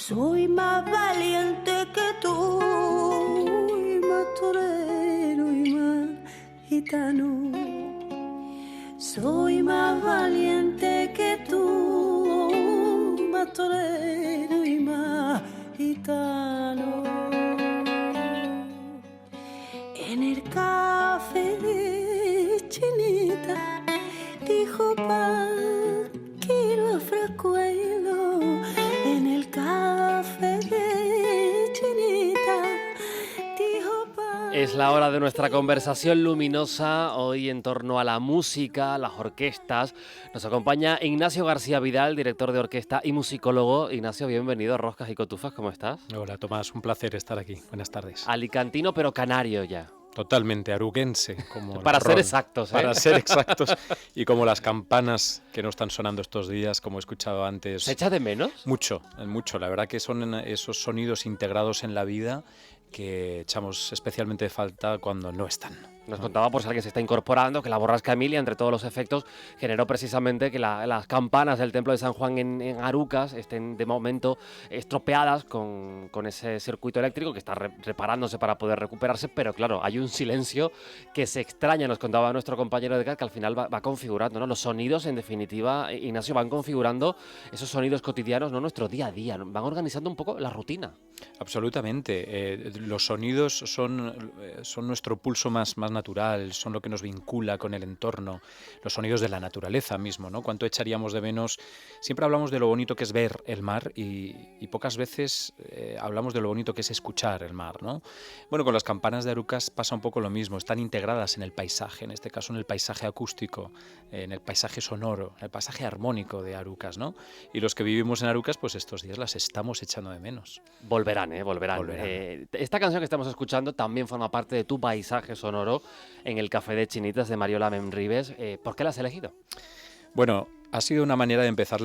Soy más valiente que tú, y más torero y más gitano. Soy más valiente que tú, más torero y más gitano. En el café de Chinita dijo Paquiro Fracuelo. En el café de Chinita dijo Es la hora de nuestra conversación luminosa, hoy en torno a la música, las orquestas. Nos acompaña Ignacio García Vidal, director de orquesta y musicólogo. Ignacio, bienvenido a Roscas y Cotufas, ¿cómo estás? Hola Tomás, un placer estar aquí. Buenas tardes. Alicantino pero canario ya. Totalmente aruguense, como el Para ser ron. exactos, ¿eh? Para ser exactos, y como las campanas que no están sonando estos días, como he escuchado antes. ¿Se echa de menos? Mucho, mucho. La verdad que son esos sonidos integrados en la vida que echamos especialmente de falta cuando no están. Nos contaba, por si alguien se está incorporando, que la borrasca Emilia, entre todos los efectos, generó precisamente que las campanas del templo de San Juan en Arucas estén de momento estropeadas con ese circuito eléctrico que está reparándose para poder recuperarse, pero claro, hay un silencio que se extraña, nos contaba nuestro compañero de CAT, que al final va configurando, ¿no? Los sonidos, en definitiva, Ignacio, van configurando esos sonidos cotidianos, ¿no? Nuestro día a día, van organizando un poco la rutina. Absolutamente. Los sonidos son nuestro pulso más natural, son lo que nos vincula con el entorno, los sonidos de la naturaleza mismo, ¿no? ¿Cuánto echaríamos de menos? Siempre hablamos de lo bonito que es ver el mar y pocas veces hablamos de lo bonito que es escuchar el mar, ¿no? Bueno, con las campanas de Arucas pasa un poco lo mismo, están integradas en el paisaje, en este caso en el paisaje acústico, en el paisaje sonoro, en el paisaje armónico de Arucas, ¿no? Y los que vivimos en Arucas, pues estos días las estamos echando de menos. Volverán. Volverán. Esta canción que estamos escuchando también forma parte de tu paisaje sonoro en el Café de Chinitas de Mariola Membrives. ¿Por qué la has elegido? Bueno, ha sido una manera de empezar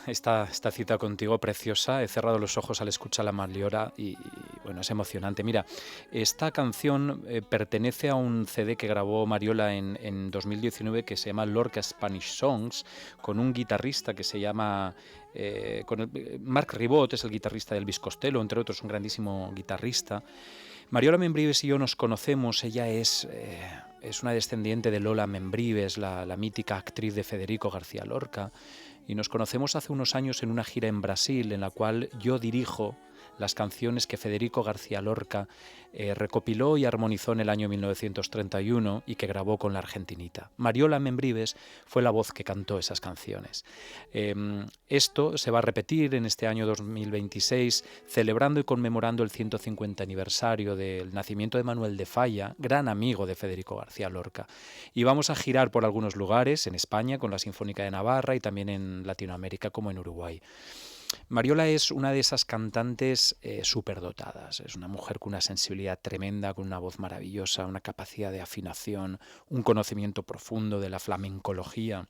esta cita contigo preciosa. He cerrado los ojos al escuchar la Mariola y bueno, es emocionante. Mira, esta canción pertenece a un CD que grabó Mariola en 2019 que se llama Lorca Spanish Songs, con un guitarrista que se llama... Marc Ribot, es el guitarrista de Elvis Costello, entre otros, un grandísimo guitarrista. Mariola Membrives y yo nos conocemos. Ella es una descendiente de Lola Membrives, la mítica actriz de Federico García Lorca, y nos conocemos hace unos años en una gira en Brasil en la cual yo dirijo las canciones que Federico García Lorca recopiló y armonizó en el año 1931 y que grabó con la argentinita. Mariola Membrives fue la voz que cantó esas canciones. Esto se va a repetir en este año 2026, celebrando y conmemorando el 150 aniversario del nacimiento de Manuel de Falla, gran amigo de Federico García Lorca. Y vamos a girar por algunos lugares, en España con la Sinfónica de Navarra y también en Latinoamérica como en Uruguay. Mariola es una de esas cantantes superdotadas, es una mujer con una sensibilidad tremenda, con una voz maravillosa, una capacidad de afinación, un conocimiento profundo de la flamencología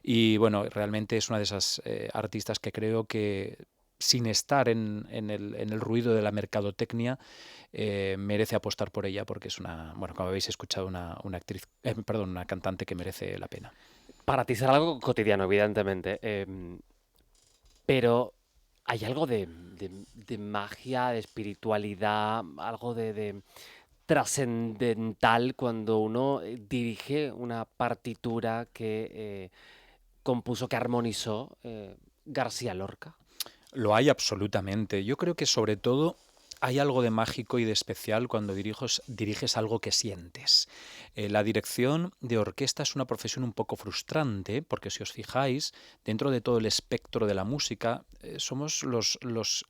y bueno, realmente es una de esas artistas que creo que sin estar en el ruido de la mercadotecnia, merece apostar por ella porque es como habéis escuchado, una cantante que merece la pena. Para ti será algo cotidiano, evidentemente. Pero hay algo de magia, de espiritualidad, algo de trascendental cuando uno dirige una partitura que compuso, que armonizó García Lorca. Lo hay absolutamente. Yo creo que sobre todo hay algo de mágico y de especial cuando diriges algo que sientes. La dirección de orquesta es una profesión un poco frustrante, porque si os fijáis, dentro de todo el espectro de la música, somos los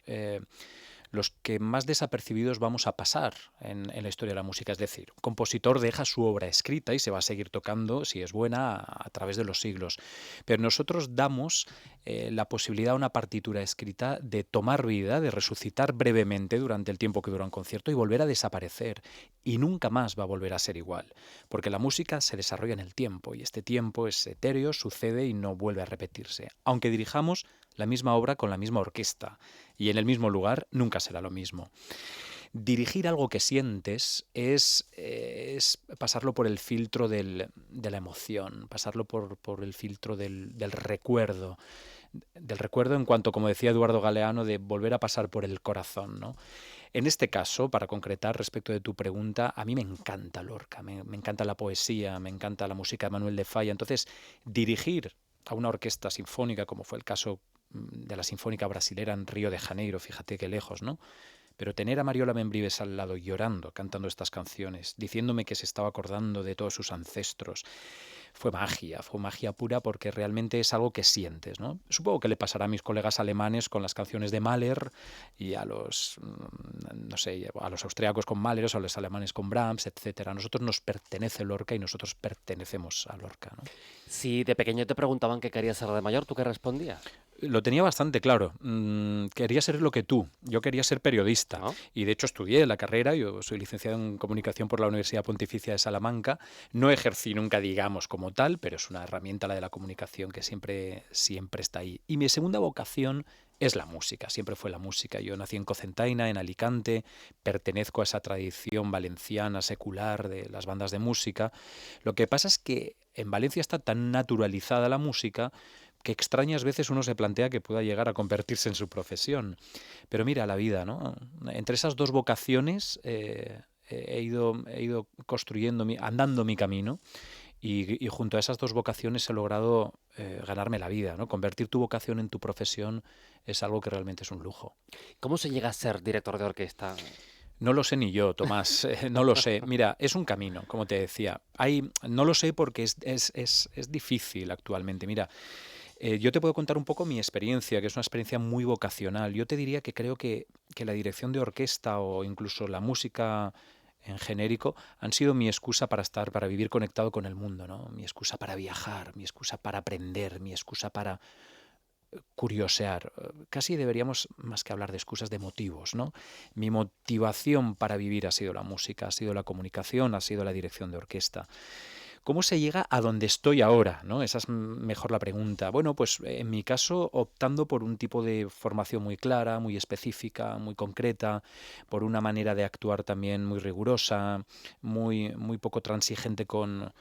que más desapercibidos vamos a pasar en la historia de la música. Es decir, un compositor deja su obra escrita y se va a seguir tocando, si es buena, a través de los siglos. Pero nosotros damos la posibilidad a una partitura escrita de tomar vida, de resucitar brevemente durante el tiempo que dura un concierto y volver a desaparecer. Y nunca más va a volver a ser igual. Porque la música se desarrolla en el tiempo y este tiempo es etéreo, sucede y no vuelve a repetirse. Aunque dirijamos la misma obra con la misma orquesta y en el mismo lugar, nunca será lo mismo. Dirigir algo que sientes es pasarlo por el filtro de la emoción, pasarlo por el filtro del recuerdo. del recuerdo en cuanto, como decía Eduardo Galeano, de volver a pasar por el corazón, ¿no? En este caso, para concretar respecto de tu pregunta, a mí me encanta Lorca, me encanta la poesía, me encanta la música de Manuel de Falla. Entonces, dirigir a una orquesta sinfónica, como fue el caso de la Sinfónica Brasilera en Río de Janeiro, fíjate qué lejos, ¿no? Pero tener a Mariola Membrives al lado llorando, cantando estas canciones, diciéndome que se estaba acordando de todos sus ancestros, fue magia pura porque realmente es algo que sientes, ¿no? Supongo que le pasará a mis colegas alemanes con las canciones de Mahler y a los, no sé, a los austriacos con Mahler o a los alemanes con Brahms, etcétera. A nosotros nos pertenece Lorca y nosotros pertenecemos a Lorca, ¿no? Si de pequeño te preguntaban qué querías ser de mayor, ¿tú qué respondías? Lo tenía bastante claro. Quería ser lo que tú. Yo quería ser periodista. ¿No? Y de hecho estudié la carrera. Yo soy licenciado en comunicación por la Universidad Pontificia de Salamanca. No ejercí nunca, digamos, como tal, pero es una herramienta, la de la comunicación, que siempre está ahí. Y mi segunda vocación es la música. Siempre fue la música. Yo nací en Cocentaina, en Alicante. Pertenezco a esa tradición valenciana, secular, de las bandas de música. Lo que pasa es que en Valencia está tan naturalizada la música que extrañas veces uno se plantea que pueda llegar a convertirse en su profesión. Pero mira la vida, ¿no? Entre esas dos vocaciones he ido construyendo, andando mi camino y junto a esas dos vocaciones he logrado ganarme la vida, ¿no? Convertir tu vocación en tu profesión es algo que realmente es un lujo. ¿Cómo se llega a ser director de orquesta? No lo sé ni yo, Tomás, no lo sé. Mira, es un camino, como te decía. No lo sé porque es difícil actualmente. Mira, yo te puedo contar un poco mi experiencia, que es una experiencia muy vocacional. Yo te diría que creo que la dirección de orquesta o incluso la música en genérico han sido mi excusa para vivir conectado con el mundo, ¿no? Mi excusa para viajar, mi excusa para aprender, mi excusa para curiosear. Casi deberíamos, más que hablar de excusas, de motivos, ¿no? Mi motivación para vivir ha sido la música, ha sido la comunicación, ha sido la dirección de orquesta. ¿Cómo se llega a donde estoy ahora, ¿no? Esa es mejor la pregunta. Bueno, pues en mi caso optando por un tipo de formación muy clara, muy específica, muy concreta, por una manera de actuar también muy rigurosa, muy poco transigente con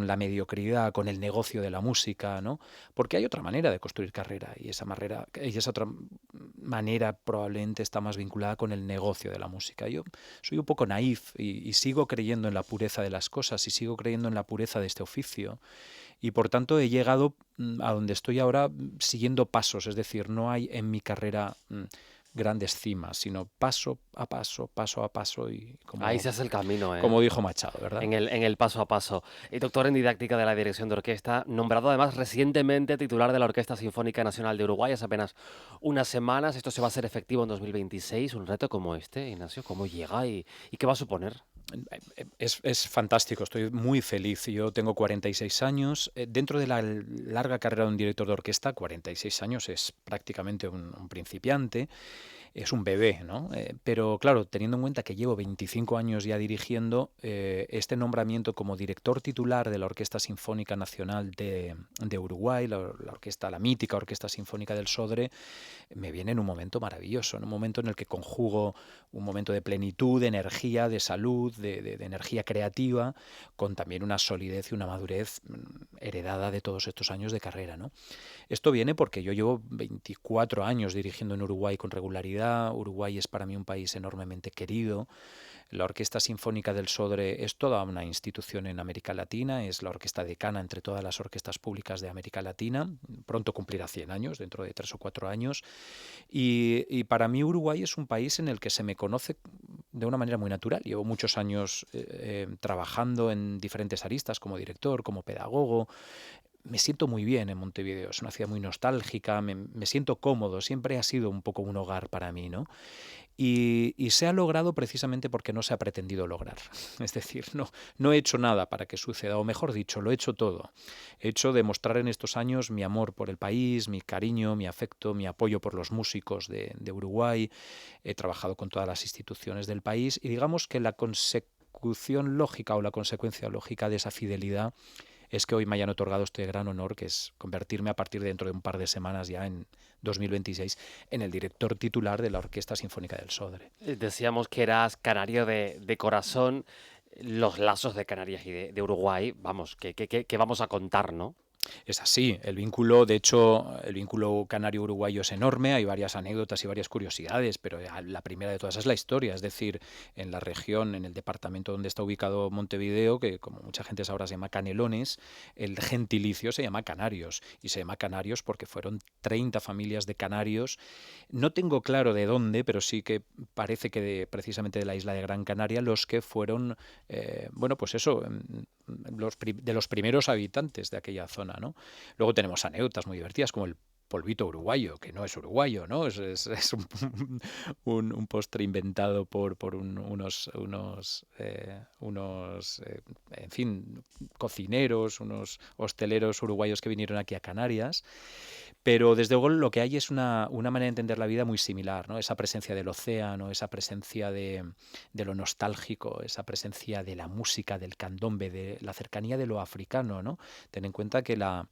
la mediocridad, con el negocio de la música, ¿no? Porque hay otra manera de construir carrera y esa otra manera probablemente está más vinculada con el negocio de la música. Yo soy un poco naif y sigo creyendo en la pureza de las cosas y sigo creyendo en la pureza de este oficio y por tanto he llegado a donde estoy ahora siguiendo pasos, es decir, no hay en mi carrera grandes cimas, sino paso a paso y Ahí se hace el camino, ¿eh? como dijo Machado, ¿verdad? En el paso a paso. Doctor en didáctica de la dirección de orquesta, nombrado además recientemente titular de la Orquesta Sinfónica Nacional de Uruguay hace apenas unas semanas. Esto se va a hacer efectivo en 2026. Un reto como este, Ignacio, ¿cómo llega y qué va a suponer? Es fantástico, estoy muy feliz. Yo tengo 46 años. Dentro de la larga carrera de un director de orquesta, 46 años es prácticamente un principiante. Es un bebé, ¿no? Pero claro, teniendo en cuenta que llevo 25 años ya dirigiendo, este nombramiento como director titular de la Orquesta Sinfónica Nacional de Uruguay, la mítica Orquesta Sinfónica del Sodre, me viene en un momento maravilloso, en un momento en el que conjugo un momento de plenitud, de energía, de salud, de energía creativa, con también una solidez y una madurez heredada de todos estos años de carrera, ¿no? Esto viene porque yo llevo 24 años dirigiendo en Uruguay con regularidad. Uruguay es para mí un país enormemente querido. La Orquesta Sinfónica del Sodre es toda una institución en América Latina, es la orquesta decana entre todas las orquestas públicas de América Latina. Pronto cumplirá 100 años, dentro de 3 o 4 años. Y para mí Uruguay es un país en el que se me conoce de una manera muy natural. Llevo muchos años trabajando en diferentes aristas como director, como pedagogo. Me siento muy bien en Montevideo, es una ciudad muy nostálgica, me siento cómodo, siempre ha sido un poco un hogar para mí, ¿no? Y se ha logrado precisamente porque no se ha pretendido lograr. Es decir, no he hecho nada para que suceda, o mejor dicho, lo he hecho todo. He hecho demostrar en estos años mi amor por el país, mi cariño, mi afecto, mi apoyo por los músicos de Uruguay. He trabajado con todas las instituciones del país y digamos que la consecución lógica o la consecuencia lógica de esa fidelidad es que hoy me hayan otorgado este gran honor, que es convertirme a partir de dentro de un par de semanas, ya en 2026, en el director titular de la Orquesta Sinfónica del Sodre. Decíamos que eras canario de corazón. Los lazos de Canarias y de Uruguay, vamos, que vamos a contar, ¿no? Es así, el vínculo, de hecho, el vínculo canario-uruguayo es enorme, hay varias anécdotas y varias curiosidades, pero la primera de todas es la historia, es decir, en la región, en el departamento donde está ubicado Montevideo, que como mucha gente sabrá se llama Canelones, el gentilicio se llama Canarios, y se llama Canarios porque fueron 30 familias de canarios. No tengo claro de dónde, pero sí que parece que precisamente de la isla de Gran Canaria, los que fueron, bueno, pues eso, de los primeros habitantes de aquella zona, ¿no? Luego tenemos anécdotas muy divertidas como el polvito uruguayo, que no es uruguayo, ¿no? Es un postre inventado por en fin, cocineros, unos hosteleros uruguayos que vinieron aquí a Canarias. Pero desde luego lo que hay es una manera de entender la vida muy similar, ¿no? Esa presencia del océano, esa presencia de lo nostálgico, esa presencia de la música, del candombe, de la cercanía de lo africano, ¿no? Ten en cuenta que la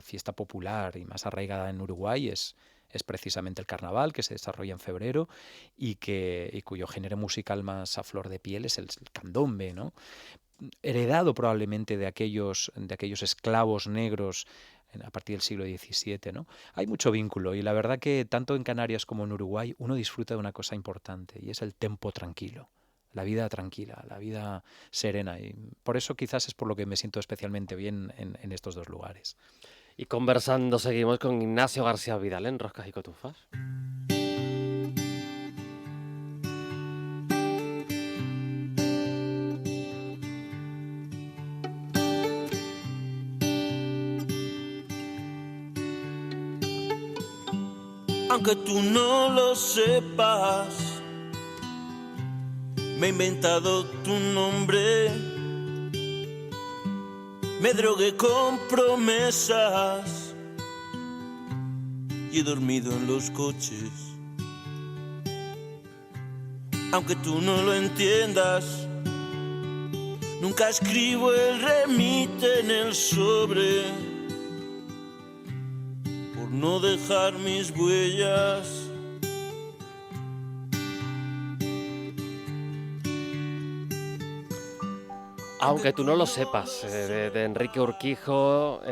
fiesta popular y más arraigada en Uruguay es precisamente el carnaval, que se desarrolla en febrero y cuyo género musical más a flor de piel es el candombe, ¿no? Heredado probablemente de aquellos esclavos negros a partir del siglo XVII, ¿no? Hay mucho vínculo y la verdad que tanto en Canarias como en Uruguay uno disfruta de una cosa importante y es el tempo tranquilo, la vida tranquila, la vida serena, y por eso quizás es por lo que me siento especialmente bien en estos dos lugares. Y conversando seguimos con Ignacio García Vidal en Roscas y Cotufas. Aunque tú no lo sepas, me he inventado tu nombre. Me drogué con promesas y he dormido en los coches. Aunque tú no lo entiendas, nunca escribo el remite en el sobre, por no dejar mis huellas. Aunque tú no lo sepas, de Enrique Urquijo,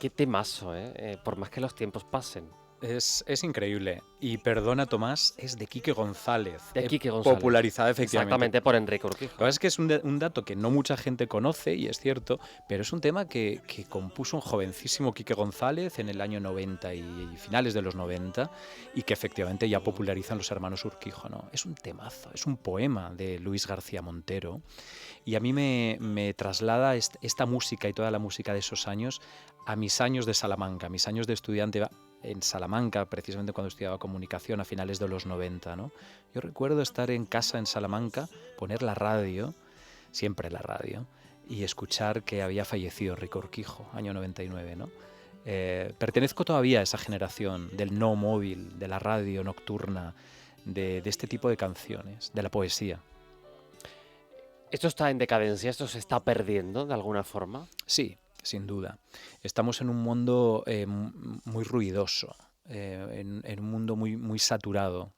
qué temazo, por más que los tiempos pasen. Es increíble. Y perdona, Tomás, es de Quique González. De Quique González. Popularizada efectivamente. Exactamente, por Enrique Urquijo. Lo que pasa es que es un dato que no mucha gente conoce, y es cierto, pero es un tema que compuso un jovencísimo Quique González en el año 90 y finales de los 90, y que efectivamente ya popularizan los hermanos Urquijo, ¿no? Es un temazo, es un poema de Luis García Montero, y a mí me traslada esta música y toda la música de esos años a mis años de Salamanca, mis años de estudiante en Salamanca, precisamente cuando estudiaba comunicación a finales de los 90, ¿no? Yo recuerdo estar en casa en Salamanca, poner la radio, siempre la radio, y escuchar que había fallecido Enrique Urquijo, año 99, ¿no? Pertenezco todavía a esa generación del no móvil, de la radio nocturna, de este tipo de canciones, de la poesía. ¿Esto está en decadencia? ¿Esto se está perdiendo de alguna forma? Sí, sin duda. Estamos en un mundo muy ruidoso, en un mundo muy saturado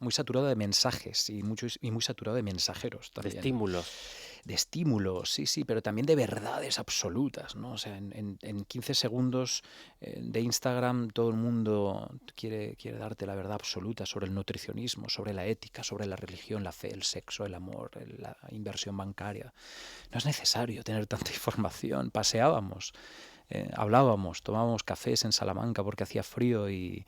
de mensajes y muy saturado de mensajeros también. De estímulos. De estímulos, sí, pero también de verdades absolutas, ¿no? O sea, en 15 segundos de Instagram todo el mundo quiere darte la verdad absoluta sobre el nutricionismo, sobre la ética, sobre la religión, la fe, el sexo, el amor, la inversión bancaria. No es necesario tener tanta información. Paseábamos, hablábamos, tomábamos cafés en Salamanca porque hacía frío y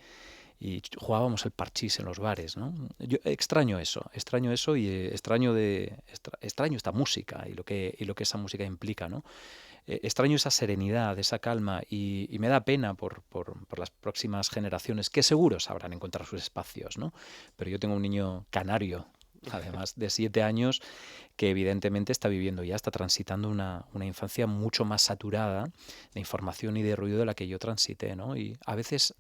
jugábamos el parchís en los bares, ¿no? Yo extraño eso y extraño esta música y lo que esa música implica, ¿no? Extraño esa serenidad, esa calma, y me da pena por las próximas generaciones que seguro sabrán encontrar sus espacios, ¿no? Pero yo tengo un niño canario, además de 7 años, que evidentemente está transitando una infancia mucho más saturada de información y de ruido de la que yo transité, ¿no? Y a veces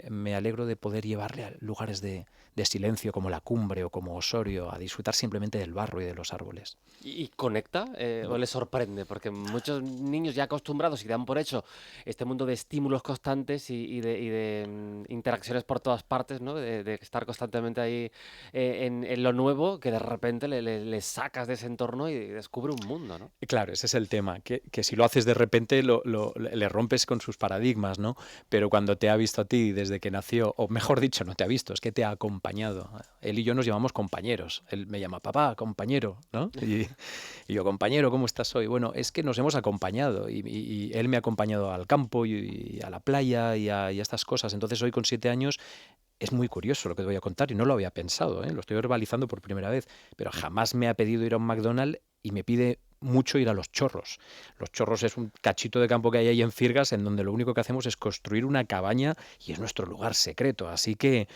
me alegro de poder llevarle a lugares de silencio como la Cumbre o como Osorio, a disfrutar simplemente del barro y de los árboles. ¿Y conecta o le sorprende? Porque muchos niños ya acostumbrados y dan por hecho este mundo de estímulos constantes y de interacciones por todas partes, ¿no? De estar constantemente ahí en lo nuevo, que de repente le sacas de ese entorno y descubre un mundo, ¿no? Y claro, ese es el tema, que si lo haces de repente le rompes con sus paradigmas, ¿no? Pero cuando te ha visto a ti desde que nació, o mejor dicho, no te ha visto, es que te ha acompañado. Él y yo nos llamamos compañeros. Él me llama papá, compañero, ¿no? Y yo, compañero, ¿cómo estás hoy? Bueno, es que nos hemos acompañado y él me ha acompañado al campo y a la playa y a estas cosas. Entonces hoy con 7 años es muy curioso lo que te voy a contar y no lo había pensado, ¿eh? Lo estoy verbalizando por primera vez, pero jamás me ha pedido ir a un McDonald's y me pide mucho ir a Los Chorros. Los Chorros es un cachito de campo que hay ahí en Firgas en donde lo único que hacemos es construir una cabaña y es nuestro lugar secreto. Así que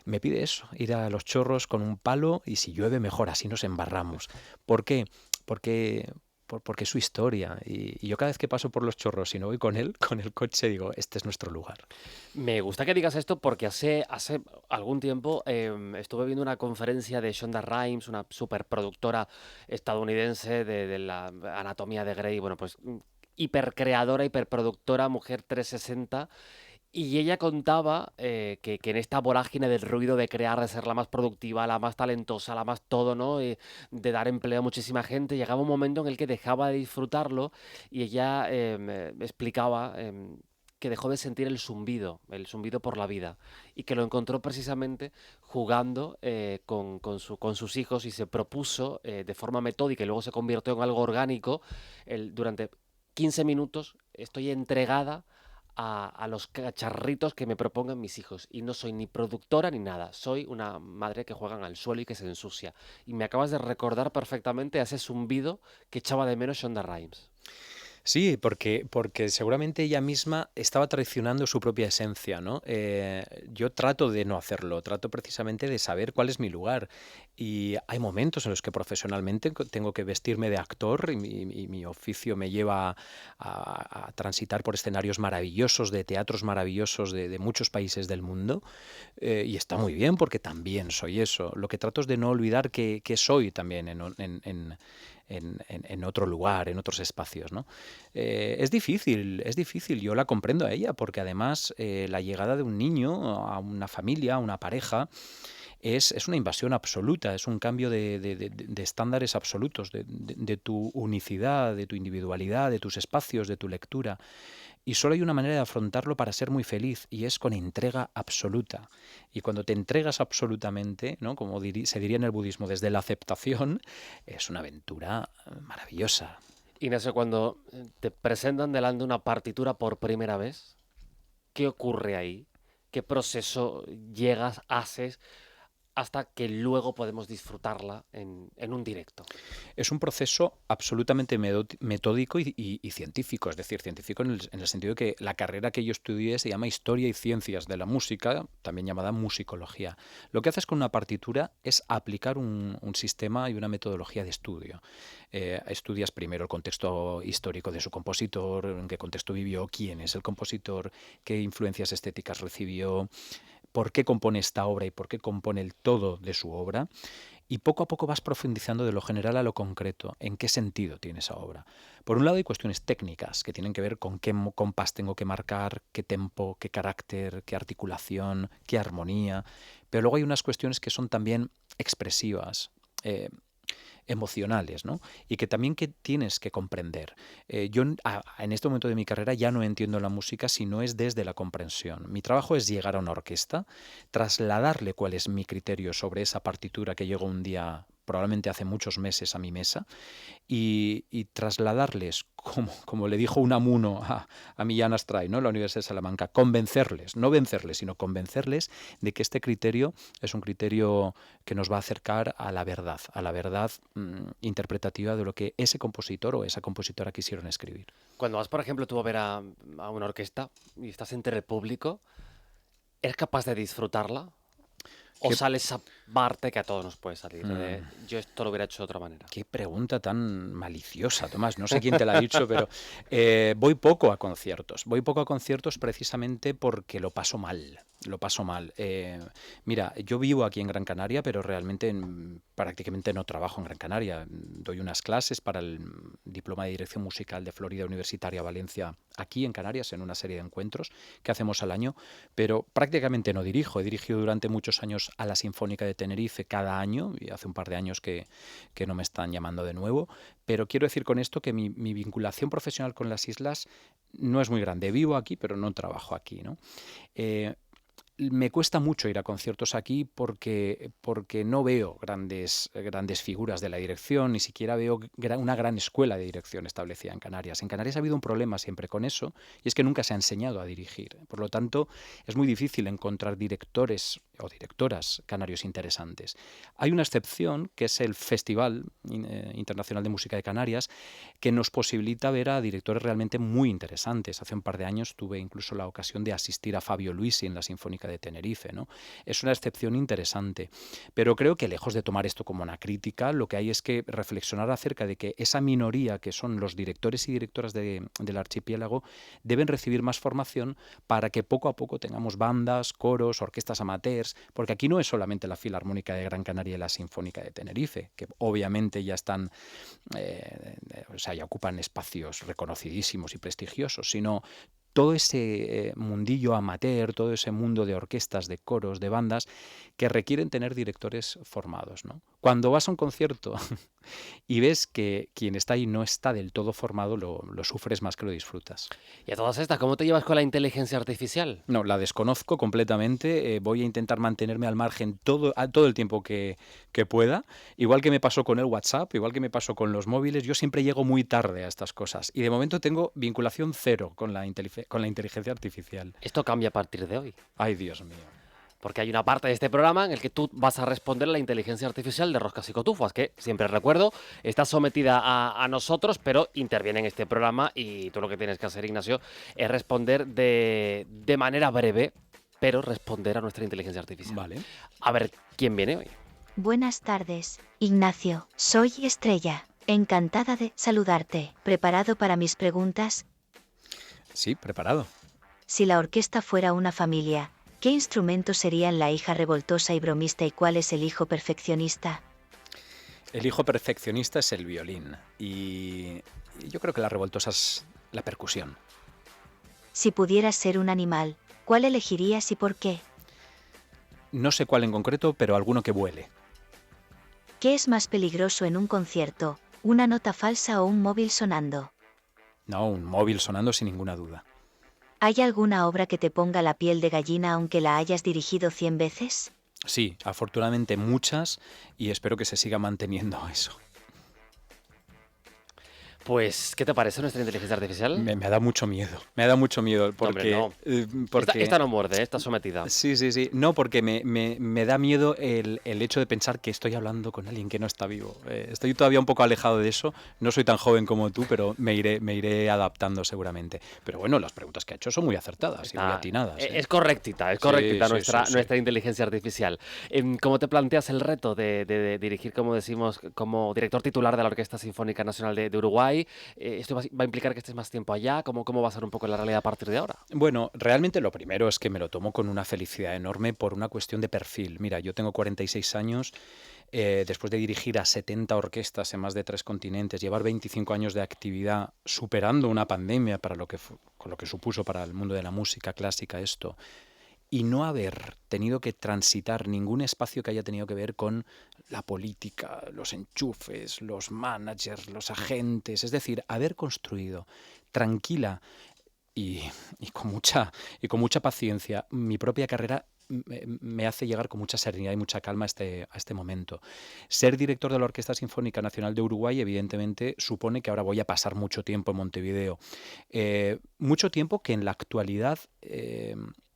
me pide eso, ir a Los Chorros con un palo y si llueve mejor, así nos embarramos. ¿Por qué? Porque es su historia y yo cada vez que paso por Los Chorros y no voy con él, con el coche, digo, este es nuestro lugar. Me gusta que digas esto porque hace algún tiempo estuve viendo una conferencia de Shonda Rhimes, una superproductora estadounidense de la anatomía de Grey, bueno, pues hipercreadora, hiperproductora, mujer 360. Y ella contaba que en esta vorágine del ruido de crear, de ser la más productiva, la más talentosa, la más todo, ¿no? De dar empleo a muchísima gente, llegaba un momento en el que dejaba de disfrutarlo y ella me explicaba que dejó de sentir el zumbido por la vida y que lo encontró precisamente jugando con sus hijos y se propuso de forma metódica y luego se convirtió en algo orgánico. Durante 15 minutos estoy entregada a los cacharritos que me propongan mis hijos y no soy ni productora ni nada, soy una madre que juegan al suelo y que se ensucia. Y me acabas de recordar perfectamente a ese zumbido que echaba de menos Shonda Rhimes. Sí, porque seguramente ella misma estaba traicionando su propia esencia, ¿no? Yo trato de no hacerlo, trato precisamente de saber cuál es mi lugar. Y hay momentos en los que profesionalmente tengo que vestirme de actor y mi oficio me lleva a transitar por escenarios maravillosos, de teatros maravillosos de muchos países del mundo. Y está muy bien porque también soy eso. Lo que trato es de no olvidar que soy también en otro lugar, en otros espacios, ¿no? Es difícil, yo la comprendo a ella, porque además la llegada de un niño a una familia, a una pareja, es una invasión absoluta, es un cambio de estándares absolutos, de tu unicidad, de tu individualidad, de tus espacios, de tu lectura. Y solo hay una manera de afrontarlo para ser muy feliz, y es con entrega absoluta. Y cuando te entregas absolutamente, ¿no? Como se diría en el budismo, desde la aceptación, es una aventura maravillosa. Ignacio, cuando te presentan delante de una partitura por primera vez, ¿qué ocurre ahí? ¿Qué proceso llegas, haces, hasta que luego podemos disfrutarla en un directo? Es un proceso absolutamente metódico y científico, es decir, científico en el sentido de que la carrera que yo estudié se llama Historia y Ciencias de la Música, también llamada musicología. Lo que haces con una partitura es aplicar un sistema y una metodología de estudio. Estudias primero el contexto histórico de su compositor, en qué contexto vivió, quién es el compositor, qué influencias estéticas recibió, por qué compone esta obra y por qué compone el todo de su obra, y poco a poco vas profundizando de lo general a lo concreto, en qué sentido tiene esa obra. Por un lado hay cuestiones técnicas que tienen que ver con qué compás tengo que marcar, qué tempo, qué carácter, qué articulación, qué armonía, pero luego hay unas cuestiones que son también expresivas, emocionales, ¿no? Y que también que tienes que comprender. Yo en este momento de mi carrera ya no entiendo la música si no es desde la comprensión. Mi trabajo es llegar a una orquesta, trasladarle cuál es mi criterio sobre esa partitura que llegó un día, probablemente hace muchos meses, a mi mesa, y trasladarles, como le dijo Unamuno a Millán Astray, ¿no?, en la Universidad de Salamanca, convencerles, no vencerles, sino convencerles de que este criterio es un criterio que nos va a acercar a la verdad interpretativa de lo que ese compositor o esa compositora quisieron escribir. Cuando vas, por ejemplo, tú a ver a una orquesta y estás entre el público, ¿eres capaz de disfrutarla? ¿O sales parte que a todos nos puede salir. Yo esto lo hubiera hecho de otra manera. Qué pregunta tan maliciosa, Tomás. No sé quién te la ha dicho, pero voy poco a conciertos. Voy poco a conciertos precisamente porque lo paso mal. Lo paso mal. Mira, yo vivo aquí en Gran Canaria, pero realmente prácticamente no trabajo en Gran Canaria. Doy unas clases para el Diploma de Dirección Musical de Florida Universitaria Valencia aquí en Canarias, en una serie de encuentros que hacemos al año, pero prácticamente no dirijo. He dirigido durante muchos años a la Sinfónica de Tenerife cada año, y hace un par de años que no me están llamando de nuevo, pero quiero decir con esto que mi vinculación profesional con las islas no es muy grande. Vivo aquí, pero no trabajo aquí, ¿no? Me cuesta mucho ir a conciertos aquí porque no veo grandes figuras de la dirección, ni siquiera veo una gran escuela de dirección establecida en Canarias. En Canarias ha habido un problema siempre con eso, y es que nunca se ha enseñado a dirigir. Por lo tanto, es muy difícil encontrar directores o directoras canarios interesantes. Hay una excepción, que es el Festival Internacional de Música de Canarias, que nos posibilita ver a directores realmente muy interesantes. Hace un par de años tuve incluso la ocasión de asistir a Fabio Luisi en la Sinfónica de Tenerife, ¿no? Es una excepción interesante, pero creo que lejos de tomar esto como una crítica, lo que hay es que reflexionar acerca de que esa minoría que son los directores y directoras del archipiélago deben recibir más formación para que poco a poco tengamos bandas, coros, orquestas amateurs, porque aquí no es solamente la Filarmónica de Gran Canaria y la Sinfónica de Tenerife, que obviamente ya están, ya ocupan espacios reconocidísimos y prestigiosos, sino todo ese mundillo amateur, todo ese mundo de orquestas, de coros, de bandas, que requieren tener directores formados, ¿no? Cuando vas a un concierto y ves que quien está ahí no está del todo formado, lo sufres más que lo disfrutas. Y a todas estas, ¿cómo te llevas con la inteligencia artificial? No, la desconozco completamente. Voy a intentar mantenerme al margen todo el tiempo que pueda. Igual que me pasó con el WhatsApp, igual que me pasó con los móviles, yo siempre llego muy tarde a estas cosas. Y de momento tengo vinculación cero con la inteligencia artificial. Esto cambia a partir de hoy. Ay, Dios mío. Porque hay una parte de este programa en el que tú vas a responder a la inteligencia artificial de Roscas y Cotufas, que siempre recuerdo, está sometida a nosotros, pero interviene en este programa, y tú lo que tienes que hacer, Ignacio, es responder de manera breve, pero responder a nuestra inteligencia artificial. Vale. A ver, ¿quién viene hoy? Buenas tardes, Ignacio. Soy Estrella. Encantada de saludarte. ¿Preparado para mis preguntas? Sí, preparado. Si la orquesta fuera una familia, ¿qué instrumentos serían la hija revoltosa y bromista y cuál es el hijo perfeccionista? El hijo perfeccionista es el violín y yo creo que la revoltosa es la percusión. Si pudieras ser un animal, ¿cuál elegirías y por qué? No sé cuál en concreto, pero alguno que vuele. ¿Qué es más peligroso en un concierto, una nota falsa o un móvil sonando? No, un móvil sonando sin ninguna duda. ¿Hay alguna obra que te ponga la piel de gallina aunque la hayas dirigido 100 veces? Sí, afortunadamente muchas, y espero que se siga manteniendo eso. Pues, ¿qué te parece nuestra inteligencia artificial? Me da mucho miedo. Me da mucho miedo porque... No, porque... Esta no muerde, está sometida. Sí. No, porque me da miedo el hecho de pensar que estoy hablando con alguien que no está vivo. Estoy todavía un poco alejado de eso. No soy tan joven como tú, pero me iré adaptando seguramente. Pero bueno, las preguntas que ha hecho son muy acertadas y muy atinadas. Es correctita nuestra inteligencia artificial. ¿Cómo te planteas el reto de dirigir, como decimos, como director titular de la Orquesta Sinfónica Nacional de Uruguay? ¿Esto va a implicar que estés más tiempo allá? ¿Cómo va a ser un poco la realidad a partir de ahora? Bueno, realmente lo primero es que me lo tomo con una felicidad enorme por una cuestión de perfil. Mira, yo tengo 46 años, después de dirigir a 70 orquestas en más de 3 continentes, llevar 25 años de actividad superando una pandemia con lo que supuso para el mundo de la música clásica esto, y no haber tenido que transitar ningún espacio que haya tenido que ver con la política, los enchufes, los managers, los agentes, es decir, haber construido tranquila y con mucha paciencia mi propia carrera me hace llegar con mucha serenidad y mucha calma a este momento. Ser director de la Orquesta Sinfónica Nacional de Uruguay, evidentemente, supone que ahora voy a pasar mucho tiempo en Montevideo. Mucho tiempo que en la actualidad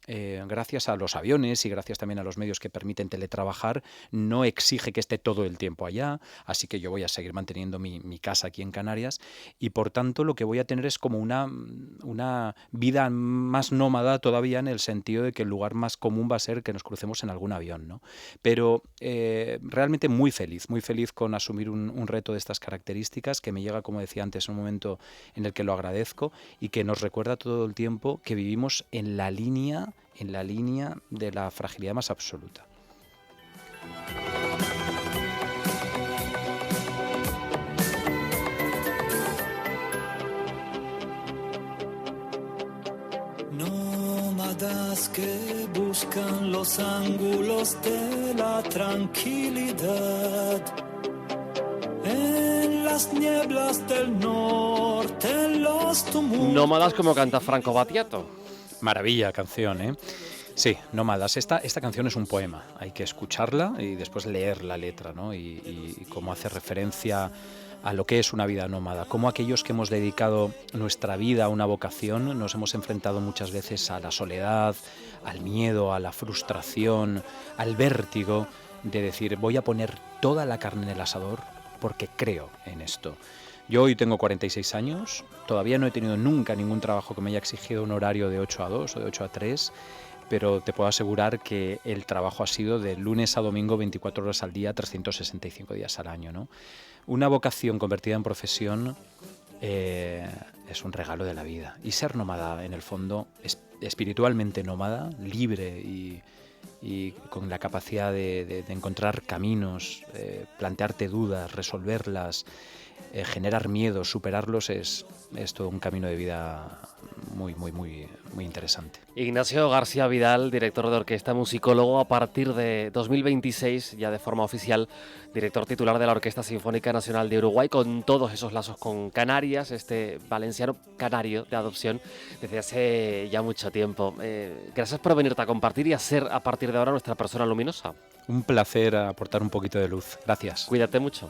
gracias a los aviones y gracias también a los medios que permiten teletrabajar, no exige que esté todo el tiempo allá, así que yo voy a seguir manteniendo mi casa aquí en Canarias y por tanto lo que voy a tener es como una vida más nómada todavía, en el sentido de que el lugar más común va a ser que nos crucemos en algún avión, ¿no? Pero realmente muy feliz con asumir un reto de estas características, que me llega, como decía antes, un momento en el que lo agradezco y que nos recuerda todo el tiempo que vivimos en la línea de la fragilidad más absoluta. Nómadas que buscan los ángulos de la tranquilidad. En las nieblas del norte, en los tumultos. Nómadas, como canta Franco Battiato. Maravilla canción, ¿eh? Sí, Nómadas. Esta canción es un poema. Hay que escucharla y después leer la letra, ¿no? Y cómo hace referencia a lo que es una vida nómada. Cómo aquellos que hemos dedicado nuestra vida a una vocación nos hemos enfrentado muchas veces a la soledad, al miedo, a la frustración, al vértigo de decir, voy a poner toda la carne en el asador porque creo en esto. Yo hoy tengo 46 años, todavía no he tenido nunca ningún trabajo que me haya exigido un horario de 8 a 2 o de 8 a 3, pero te puedo asegurar que el trabajo ha sido de lunes a domingo, 24 horas al día, 365 días al año, ¿no? Una vocación convertida en profesión es un regalo de la vida. Y ser nómada, en el fondo, espiritualmente nómada, libre y con la capacidad de encontrar caminos, plantearte dudas, resolverlas, generar miedos, superarlos, es todo un camino de vida muy interesante. Ignacio García Vidal, director de orquesta, musicólogo, a partir de 2026, ya de forma oficial, director titular de la Orquesta Sinfónica Nacional de Uruguay, con todos esos lazos con Canarias, este valenciano canario de adopción desde hace ya mucho tiempo. Gracias por venirte a compartir y a ser a partir de ahora nuestra persona luminosa. Un placer aportar un poquito de luz. Gracias. Cuídate mucho.